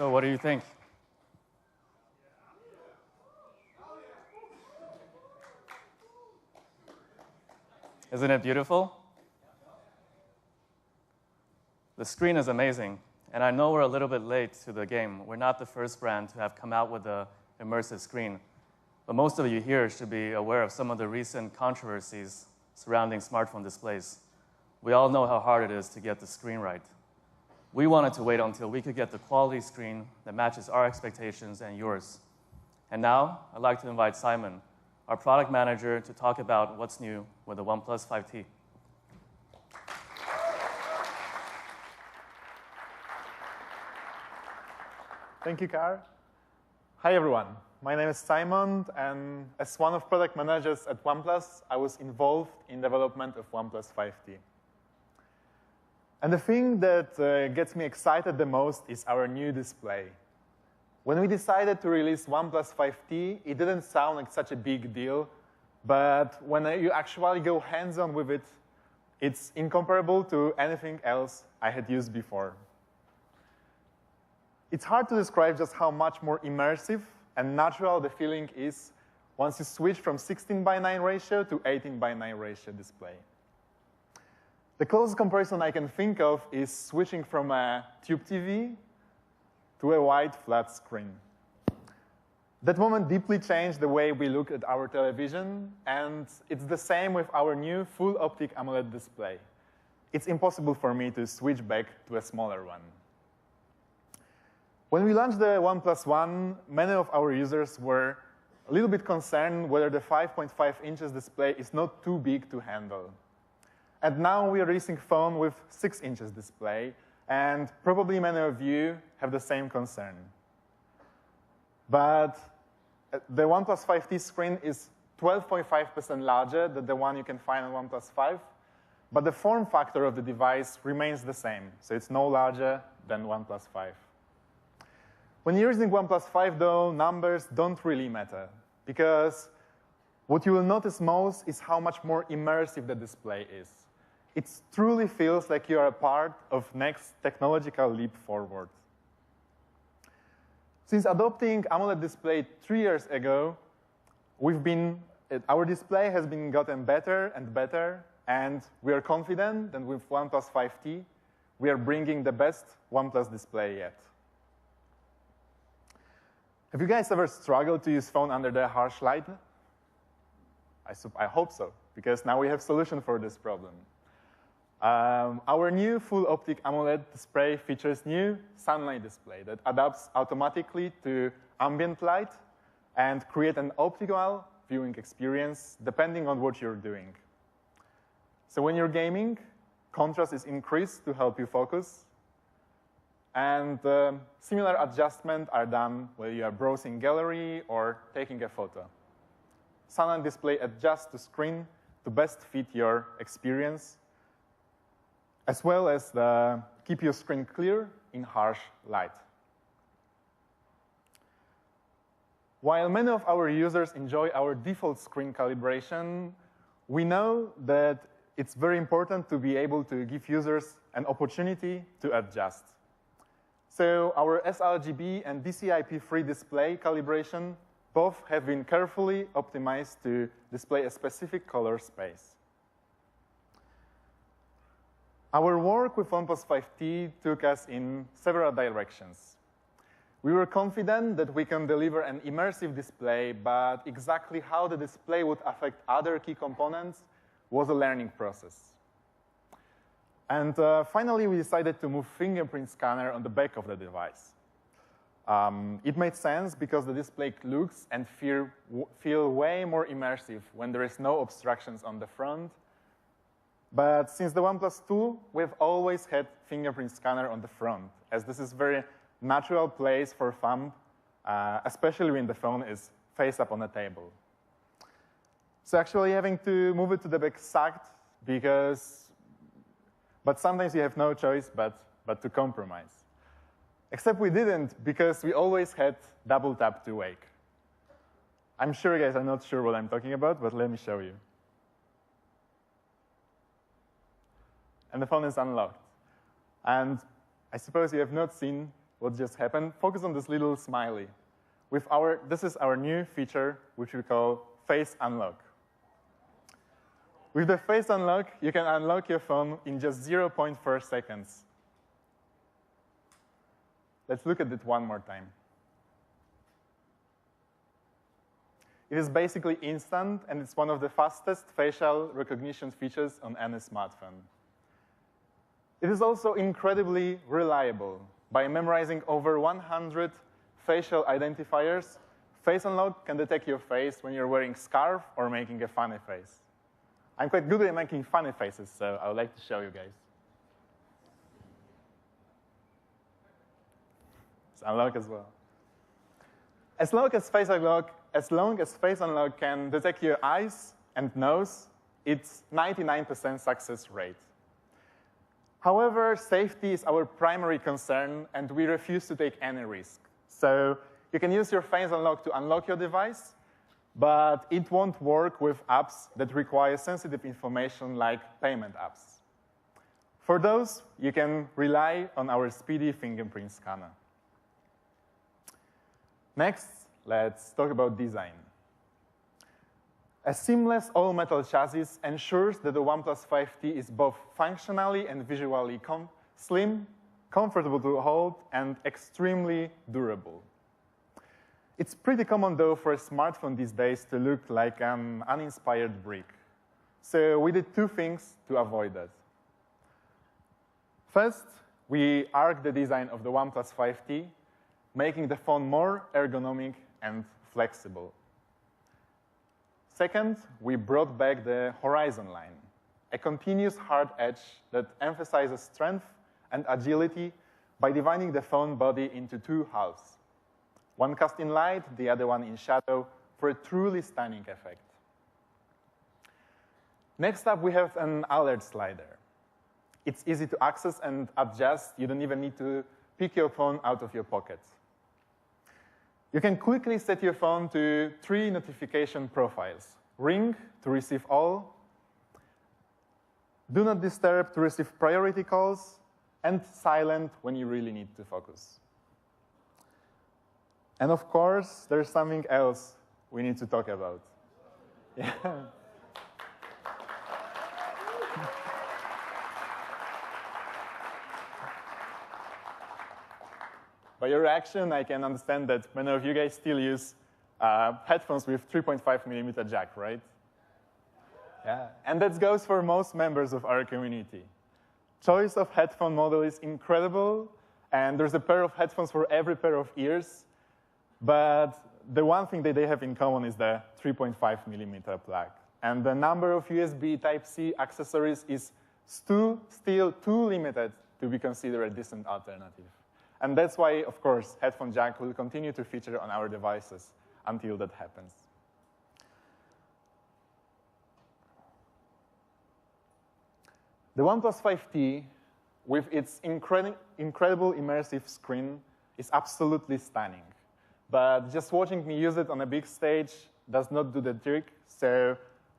So what do you think? Isn't it beautiful? The screen is amazing, and I know we're a little bit late to the game. We're not the first brand to have come out with an immersive screen, but most of you here should be aware of some of the recent controversies surrounding smartphone displays. We all know how hard it is to get the screen right. We wanted to wait until we could get the quality screen that matches our expectations and yours. And now, I'd like to invite Simon, our product manager, to talk about what's new with the OnePlus 5T. Thank you, Kar. Hi, everyone. My name is Simon, and as one of product managers at OnePlus, I was involved in development of OnePlus 5T. And the thing that gets me excited the most is our new display. When we decided to release OnePlus 5T, it didn't sound like such a big deal, but when you actually go hands-on with it, it's incomparable to anything else I had used before. It's hard to describe just how much more immersive and natural the feeling is once you switch from 16:9 ratio to 18:9 ratio display. The closest comparison I can think of is switching from a tube TV to a wide, flat screen. That moment deeply changed the way we look at our television, and it's the same with our new full optic AMOLED display. It's impossible for me to switch back to a smaller one. When we launched the OnePlus One, many of our users were a little bit concerned whether the 5.5 inches display is not too big to handle. And now we are releasing a phone with 6 inches display, and probably many of you have the same concern. But the OnePlus 5T screen is 12.5% larger than the one you can find on OnePlus 5, but the form factor of the device remains the same, so it's no larger than OnePlus 5. When you're using OnePlus 5, though, numbers don't really matter, because what you will notice most is how much more immersive the display is. It truly feels like you are a part of next technological leap forward. Since adopting AMOLED display 3 years ago, our display has been gotten better and better, and we are confident that with OnePlus 5T, we are bringing the best OnePlus display yet. Have you guys ever struggled to use phone under the harsh light? I hope so, because now we have a solution for this problem. Our new full optic AMOLED display features new sunlight display that adapts automatically to ambient light and create an optimal viewing experience depending on what you're doing. So when you're gaming, contrast is increased to help you focus, and similar adjustments are done when you are browsing gallery or taking a photo. Sunlight display adjusts the screen to best fit your experience, as well as keep your screen clear in harsh light. While many of our users enjoy our default screen calibration, we know that it's very important to be able to give users an opportunity to adjust. So our sRGB and DCI-P3 display calibration both have been carefully optimized to display a specific color space. Our work with OnePlus 5T took us in several directions. We were confident that we can deliver an immersive display, but exactly how the display would affect other key components was a learning process. And finally, we decided to move fingerprint scanner on the back of the device. It made sense because the display looks and feel way more immersive when there is no obstructions on the front. But since the OnePlus 2, we've always had fingerprint scanner on the front, as this is a very natural place for thumb, especially when the phone is face up on the table. So actually having to move it to the back sucked, but sometimes you have no choice but to compromise. Except we didn't, because we always had double tap to wake. I'm sure you guys are not sure what I'm talking about, but let me show you. And the phone is unlocked. And I suppose you have not seen what just happened. Focus on this little smiley. This is our new feature, which we call Face Unlock. With the Face Unlock, you can unlock your phone in just 0.4 seconds. Let's look at it one more time. It is basically instant, and it's one of the fastest facial recognition features on any smartphone. It is also incredibly reliable. By memorizing over 100 facial identifiers, Face Unlock can detect your face when you're wearing a scarf or making a funny face. I'm quite good at making funny faces, so I would like to show you guys. It's unlock as well. As long as Face Unlock can detect your eyes and nose, it's 99% success rate. However, safety is our primary concern, and we refuse to take any risk. So you can use your Face Unlock to unlock your device, but it won't work with apps that require sensitive information like payment apps. For those, you can rely on our speedy fingerprint scanner. Next, let's talk about design. A seamless all-metal chassis ensures that the OnePlus 5T is both functionally and visually slim, comfortable to hold, and extremely durable. It's pretty common, though, for a smartphone these days to look like an uninspired brick. So we did two things to avoid that. First, we arced the design of the OnePlus 5T, making the phone more ergonomic and flexible. Second, we brought back the horizon line, a continuous hard edge that emphasizes strength and agility by dividing the phone body into two halves. One cast in light, the other one in shadow, for a truly stunning effect. Next up, we have an alert slider. It's easy to access and adjust. You don't even need to pick your phone out of your pocket. You can quickly set your phone to 3 notification profiles. Ring to receive all, do not disturb to receive priority calls, and silent when you really need to focus. And of course, there's something else we need to talk about. Yeah. By your reaction, I can understand that many of you guys still use headphones with 3.5mm jack, right? Yeah. And that goes for most members of our community. Choice of headphone model is incredible, and there's a pair of headphones for every pair of ears. But the one thing that they have in common is the 3.5mm plug. And the number of USB Type-C accessories is still too limited to be considered a decent alternative. And that's why, of course, headphone jack will continue to feature on our devices until that happens. The OnePlus 5T, with its incredible immersive screen, is absolutely stunning. But just watching me use it on a big stage does not do the trick, so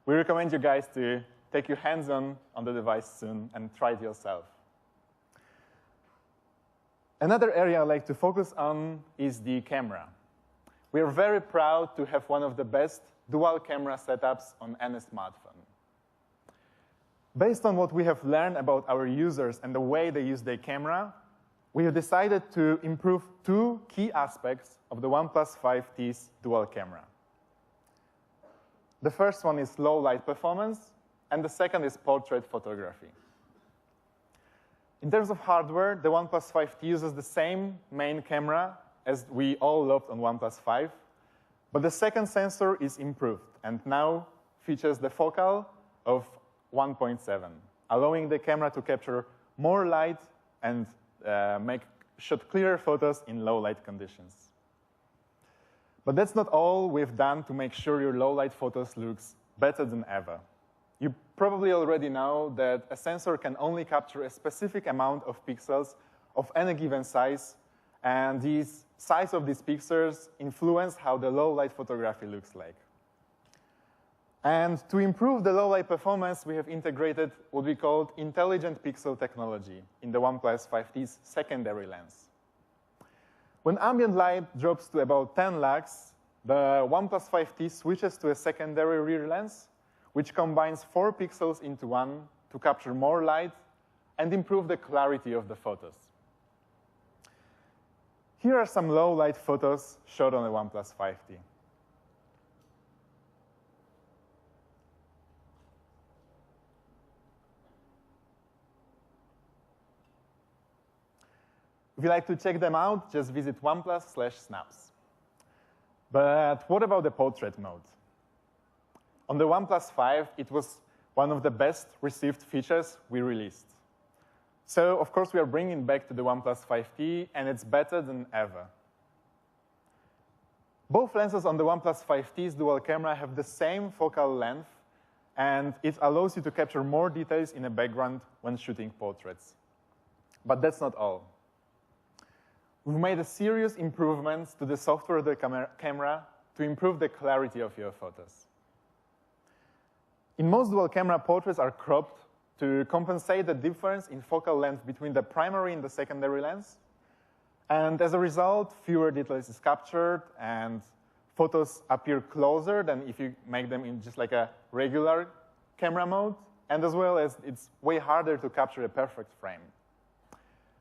we recommend you guys to take your hands on the device soon and try it yourself. Another area I'd like to focus on is the camera. We are very proud to have one of the best dual camera setups on any smartphone. Based on what we have learned about our users and the way they use their camera, we have decided to improve 2 key aspects of the OnePlus 5T's dual camera. The first one is low light performance, and the second is portrait photography. In terms of hardware, the OnePlus 5T uses the same main camera as we all loved on OnePlus 5, but the second sensor is improved and now features the focal of 1.7, allowing the camera to capture more light and shoot clearer photos in low light conditions. But that's not all we've done to make sure your low light photos looks better than ever. You probably already know that a sensor can only capture a specific amount of pixels of any given size, and the size of these pixels influence how the low light photography looks like. And to improve the low light performance, we have integrated what we call intelligent pixel technology in the OnePlus 5T's secondary lens. When ambient light drops to about 10 lux, the OnePlus 5T switches to a secondary rear lens, which combines 4 pixels into one to capture more light and improve the clarity of the photos. Here are some low-light photos shot on the OnePlus 5T. If you like to check them out, just visit OnePlus/snaps. But what about the portrait mode? On the OnePlus 5, it was one of the best received features we released. So, of course, we are bringing back to the OnePlus 5T, and it's better than ever. Both lenses on the OnePlus 5T's dual camera have the same focal length, and it allows you to capture more details in a background when shooting portraits. But that's not all. We've made a serious improvements to the software of the camera to improve the clarity of your photos. In most dual camera, portraits are cropped to compensate the difference in focal length between the primary and the secondary lens. And as a result, fewer details is captured and photos appear closer than if you make them in just like a regular camera mode. And as well as it's way harder to capture a perfect frame.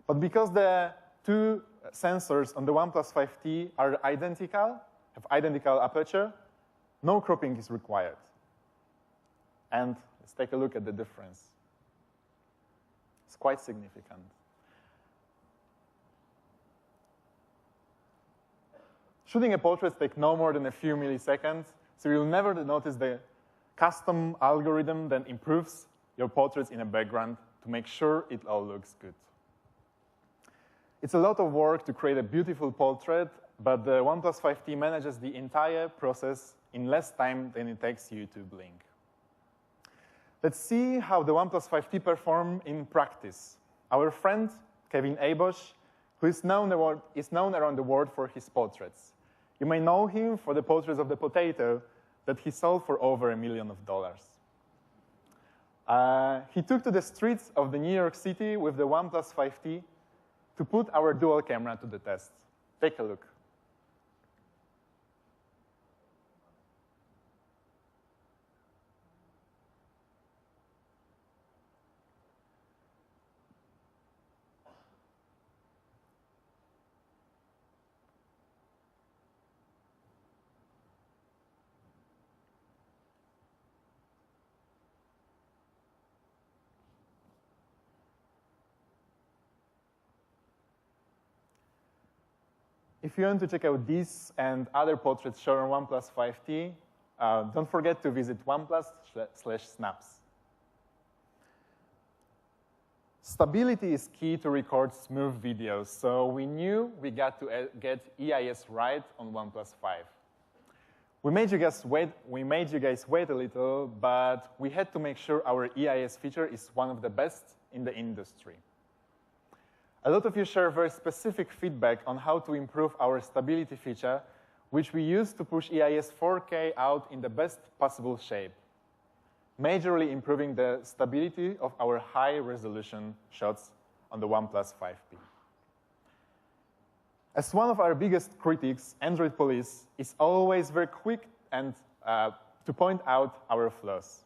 But because the two sensors on the OnePlus 5T are identical, have identical aperture, no cropping is required. And let's take a look at the difference. It's quite significant. Shooting a portrait takes no more than a few milliseconds, so you'll never notice the custom algorithm that improves your portraits in a background to make sure it all looks good. It's a lot of work to create a beautiful portrait, but the OnePlus 5T manages the entire process in less time than it takes you to blink. Let's see how the OnePlus 5T performs in practice. Our friend, Kevin Abosch, who is known around the world for his portraits. You may know him for the portraits of the potato that he sold for over $1 million. He took to the streets of the New York City with the OnePlus 5T to put our dual camera to the test. Take a look. If you want to check out these and other portraits shown on OnePlus 5T, don't forget to visit OnePlus/snaps. Stability is key to record smooth videos, so we knew we got to get EIS right on OnePlus 5. We made you guys wait a little, but we had to make sure our EIS feature is one of the best in the industry. A lot of you share very specific feedback on how to improve our stability feature, which we use to push EIS 4K out in the best possible shape, majorly improving the stability of our high-resolution shots on the OnePlus 5T. As one of our biggest critics, Android Police is always very quick and to point out our flaws.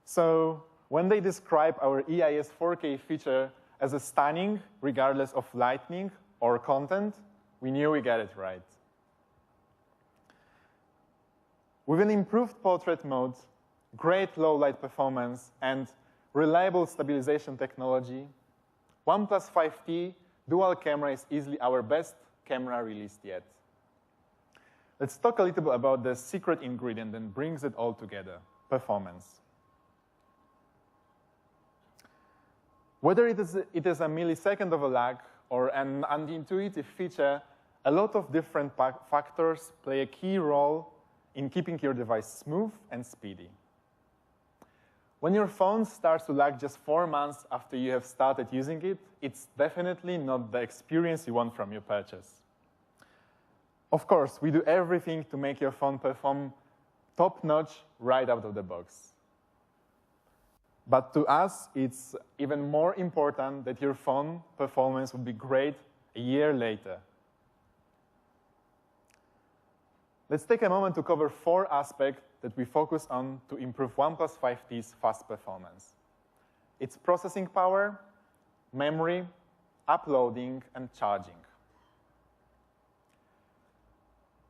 So when they describe our EIS 4K feature as a stunning, regardless of lighting or content, we knew we got it right. With an improved portrait mode, great low-light performance, and reliable stabilization technology, OnePlus 5T dual camera is easily our best camera released yet. Let's talk a little bit about the secret ingredient that brings it all together, performance. Whether it is a millisecond of a lag or an unintuitive feature, a lot of different factors play a key role in keeping your device smooth and speedy. When your phone starts to lag just 4 months after you have started using it, it's definitely not the experience you want from your purchase. Of course, we do everything to make your phone perform top-notch right out of the box. But to us, it's even more important that your phone performance will be great a year later. Let's take a moment to cover 4 aspects that we focus on to improve OnePlus 5T's fast performance. Its processing power, memory, uploading, and charging.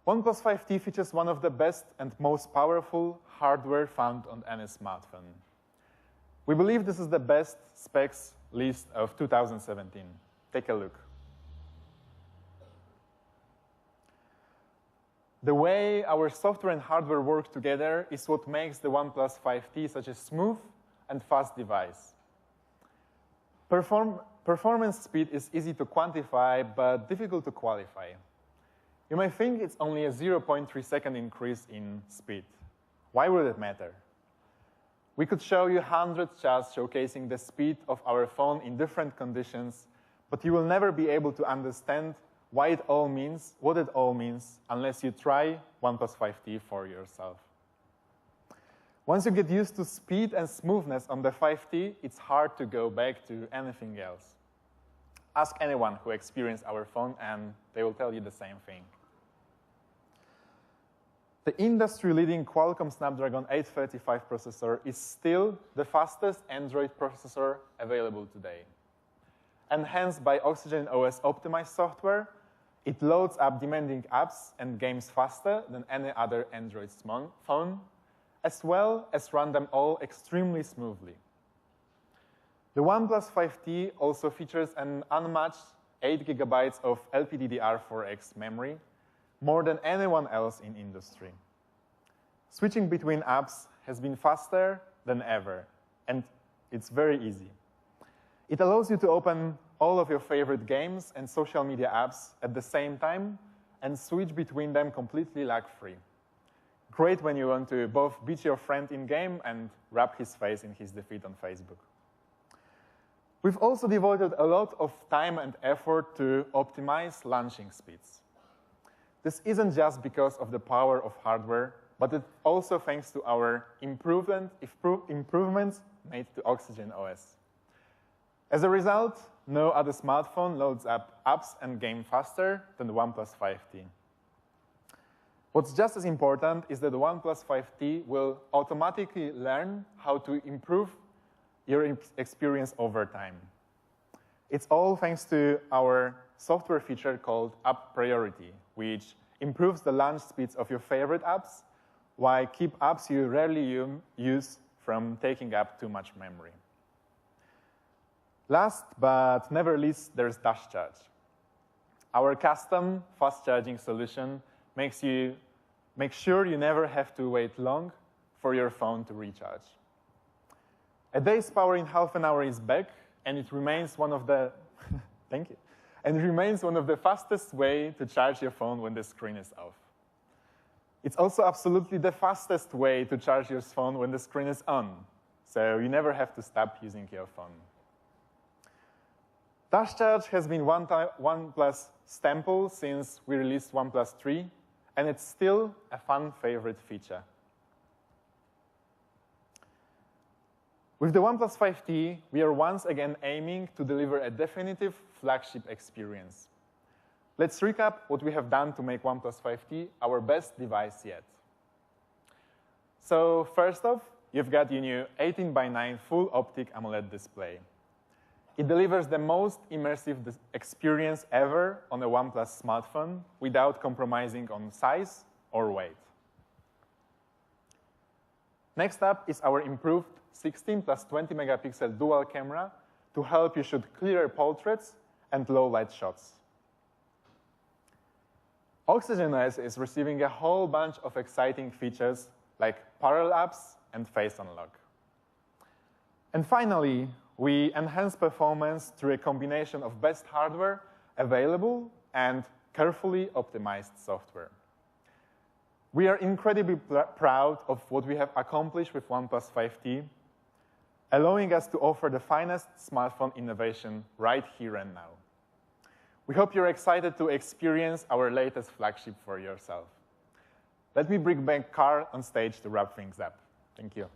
OnePlus 5T features one of the best and most powerful hardware found on any smartphone. We believe this is the best specs list of 2017. Take a look. The way our software and hardware work together is what makes the OnePlus 5T such a smooth and fast device. Performance speed is easy to quantify, but difficult to qualify. You may think it's only a 0.3-second increase in speed. Why would it matter? We could show you 100 charts showcasing the speed of our phone in different conditions, but you will never be able to understand what it all means unless you try OnePlus 5T for yourself. Once you get used to speed and smoothness on the 5T, it's hard to go back to anything else. Ask anyone who experienced our phone, and they will tell you the same thing. The industry-leading Qualcomm Snapdragon 835 processor is still the fastest Android processor available today. Enhanced by Oxygen OS optimized software, it loads up demanding apps and games faster than any other Android phone, as well as run them all extremely smoothly. The OnePlus 5T also features an unmatched 8 GB of LPDDR4X memory, more than anyone else in industry. Switching between apps has been faster than ever, and it's very easy. It allows you to open all of your favorite games and social media apps at the same time and switch between them completely lag-free. Great when you want to both beat your friend in-game and rub his face in his defeat on Facebook. We've also devoted a lot of time and effort to optimize launching speeds. This isn't just because of the power of hardware, but it's also thanks to our improvements made to Oxygen OS. As a result, no other smartphone loads up apps and games faster than the OnePlus 5T. What's just as important is that the OnePlus 5T will automatically learn how to improve your experience over time. It's all thanks to our software feature called App Priority, which improves the launch speeds of your favorite apps while keep apps you rarely use from taking up too much memory. Last but never least, there's Dash Charge. Our custom fast charging solution makes sure you never have to wait long for your phone to recharge. A day's power in half an hour is back, and it remains one of the thank you. And it remains one of the fastest way to charge your phone when the screen is off. It's also absolutely the fastest way to charge your phone when the screen is on, so you never have to stop using your phone. Dash Charge has been OnePlus staple since we released OnePlus 3, and it's still a fun favorite feature. With the OnePlus 5T, we are once again aiming to deliver a definitive flagship experience. Let's recap what we have done to make OnePlus 5T our best device yet. So first off, you've got your new 18:9 full optic AMOLED display. It delivers the most immersive experience ever on a OnePlus smartphone without compromising on size or weight. Next up is our improved 16 plus 20 megapixel dual camera to help you shoot clearer portraits and low light shots. Oxygen OS is receiving a whole bunch of exciting features like parallel apps and face unlock. And finally, we enhance performance through a combination of best hardware available and carefully optimized software. We are incredibly proud of what we have accomplished with OnePlus 5T, allowing us to offer the finest smartphone innovation right here and now. We hope you're excited to experience our latest flagship for yourself. Let me bring back Carl on stage to wrap things up. Thank you.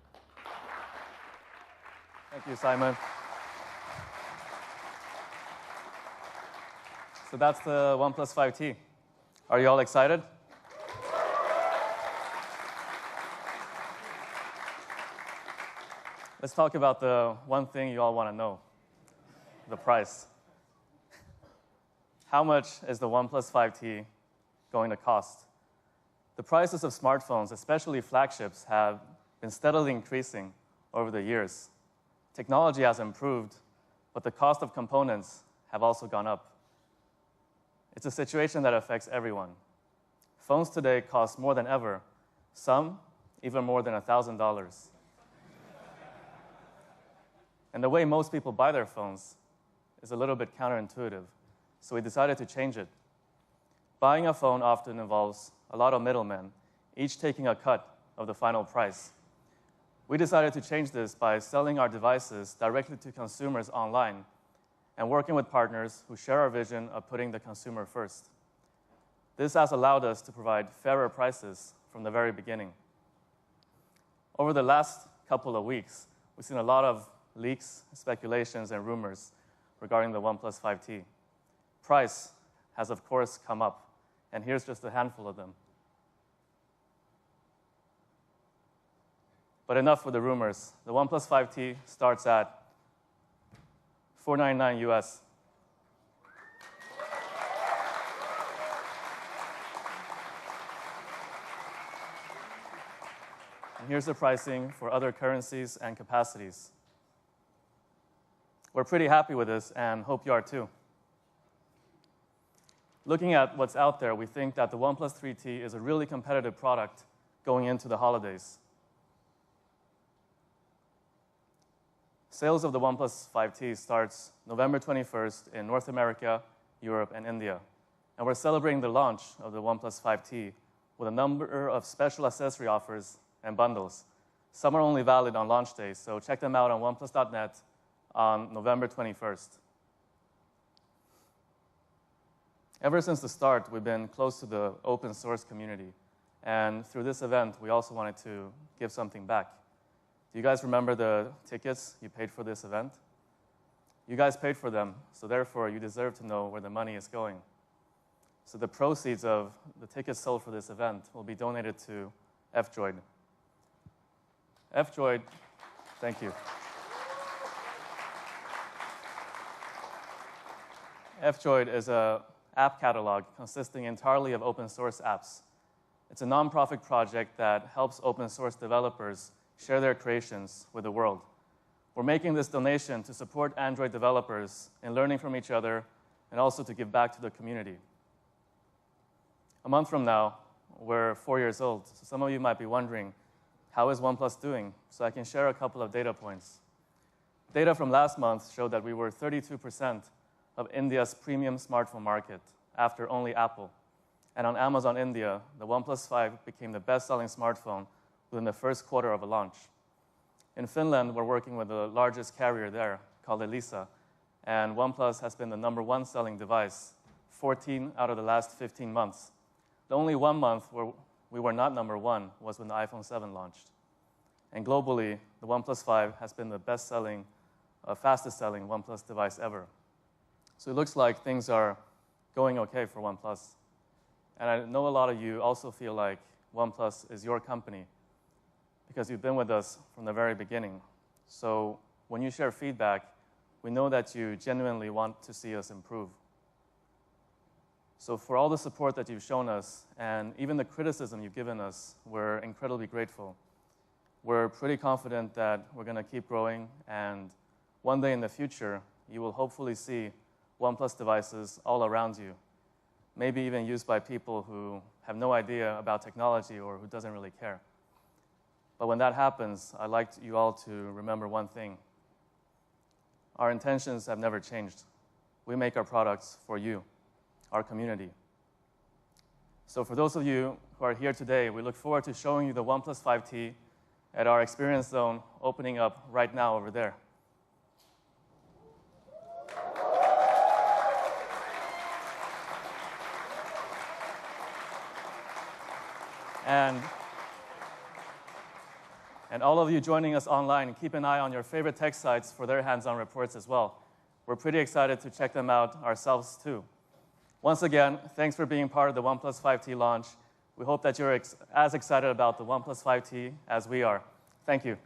Thank you, Simon. So that's the OnePlus 5T. Are you all excited? Let's talk about the one thing you all want to know, the price. How much is the OnePlus 5T going to cost? The prices of smartphones, especially flagships, have been steadily increasing over the years. Technology has improved, but the cost of components have also gone up. It's a situation that affects everyone. Phones today cost more than ever, some even more than $1,000. And the way most people buy their phones is a little bit counterintuitive, so we decided to change it. Buying a phone often involves a lot of middlemen, each taking a cut of the final price. We decided to change this by selling our devices directly to consumers online and working with partners who share our vision of putting the consumer first. This has allowed us to provide fairer prices from the very beginning. Over the last couple of weeks, we've seen a lot of leaks, speculations, and rumors regarding the OnePlus 5T. Price has, of course, come up, and here's just a handful of them. But enough with the rumors. The OnePlus 5T starts at $499 US. And here's the pricing for other currencies and capacities. We're pretty happy with this and hope you are too. Looking at what's out there, we think that the OnePlus 3T is a really competitive product going into the holidays. Sales of the OnePlus 5T starts November 21st in North America, Europe, and India. And we're celebrating the launch of the OnePlus 5T with a number of special accessory offers and bundles. Some are only valid on launch day, so check them out on oneplus.net on November 21st. Ever since the start, we've been close to the open source community. And through this event, we also wanted to give something back. Do you guys remember the tickets you paid for this event? You guys paid for them, so therefore you deserve to know where the money is going. So the proceeds of the tickets sold for this event will be donated to F-Droid. F-Droid, thank you. F-Droid is an app catalog consisting entirely of open source apps. It's a nonprofit project that helps open source developers share their creations with the world. We're making this donation to support Android developers in learning from each other and also to give back to the community. A month from now, we're 4 years old, so some of you might be wondering, how is OnePlus doing? So I can share a couple of data points. Data from last month showed that we were 32% of India's premium smartphone market, after only Apple. And on Amazon India, the OnePlus 5 became the best-selling smartphone within the first quarter of a launch. In Finland, we're working with the largest carrier there, called Elisa, and OnePlus has been the #1 selling device 14 out of the last 15 months. The only 1 month where we were not #1 was when the iPhone 7 launched. And globally, the OnePlus 5 has been the best-selling, fastest-selling OnePlus device ever. So it looks like things are going okay for OnePlus. And I know a lot of you also feel like OnePlus is your company because you've been with us from the very beginning. So when you share feedback, we know that you genuinely want to see us improve. So for all the support that you've shown us, and even the criticism you've given us, we're incredibly grateful. We're pretty confident that we're going to keep growing, and one day in the future, you will hopefully see OnePlus devices all around you, maybe even used by people who have no idea about technology or who doesn't really care. But when that happens, I'd like you all to remember one thing. Our intentions have never changed. We make our products for you, our community. So for those of you who are here today, we look forward to showing you the OnePlus 5T at our Experience Zone opening up right now over there. And all of you joining us online, keep an eye on your favorite tech sites for their hands-on reports as well. We're pretty excited to check them out ourselves too. Once again, thanks for being part of the OnePlus 5T launch. We hope that you're as excited about the OnePlus 5T as we are. Thank you.